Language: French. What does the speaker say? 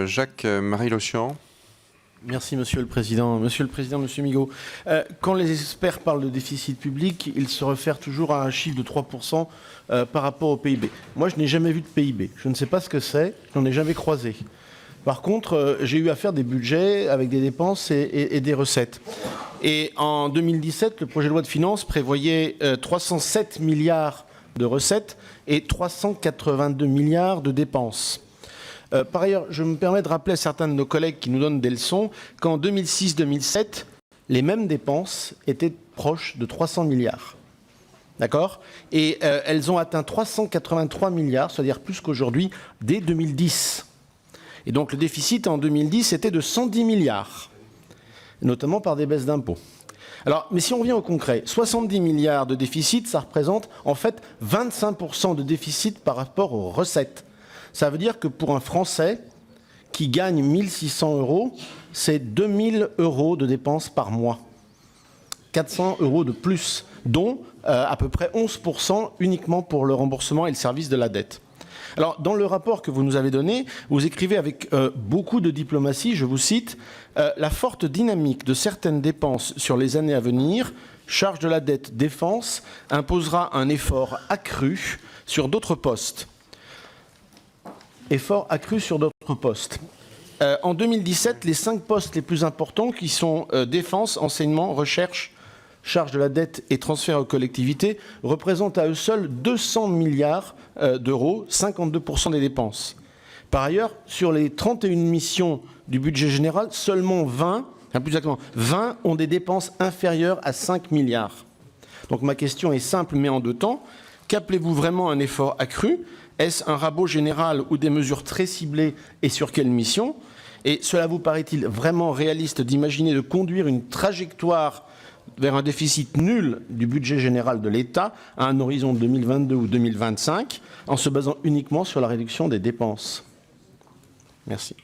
Jacques-Marie Lochian. Merci Monsieur le Président. Monsieur le Président, Monsieur Migaud, quand les experts parlent de déficit public, ils se réfèrent toujours à un chiffre de 3% par rapport au PIB. Moi, je n'ai jamais vu de PIB. Je ne sais pas ce que c'est, je n'en ai jamais croisé. Par contre, j'ai eu à faire des budgets avec des dépenses et des recettes. Et en 2017, le projet de loi de finances prévoyait 307 milliards de recettes et 382 milliards de dépenses. Par ailleurs, je me permets de rappeler à certains de nos collègues qui nous donnent des leçons qu'en 2006-2007, les mêmes dépenses étaient proches de 300 milliards. D'accord ? Et elles ont atteint 383 milliards, c'est-à-dire plus qu'aujourd'hui, dès 2010. Et donc le déficit en 2010 était de 110 milliards, notamment par des baisses d'impôts. Alors, mais si on revient au concret, 70 milliards de déficit, ça représente en fait 25% de déficit par rapport aux recettes. Ça veut dire que pour un Français qui gagne 1 600 €, c'est 2 000 € de dépenses par mois. 400 € de plus, dont à peu près 11% uniquement pour le remboursement et le service de la dette. Alors, dans le rapport que vous nous avez donné, vous écrivez avec beaucoup de diplomatie, je vous cite, la forte dynamique de certaines dépenses sur les années à venir, charge de la dette défense, imposera un effort accru sur d'autres postes. Effort accru sur d'autres postes. En 2017, les 5 postes les plus importants qui sont défense, enseignement, recherche, charge de la dette et transfert aux collectivités représentent à eux seuls 200 milliards d'euros, 52% des dépenses. Par ailleurs, sur les 31 missions du budget général, seulement 20 ont des dépenses inférieures à 5 milliards. Donc ma question est simple mais en 2 temps. Qu'appelez-vous vraiment un effort accru ? Est-ce un rabot général ou des mesures très ciblées et sur quelle mission ? Et cela vous paraît-il vraiment réaliste d'imaginer de conduire une trajectoire vers un déficit nul du budget général de l'État à un horizon 2022 ou 2025 en se basant uniquement sur la réduction des dépenses ? Merci.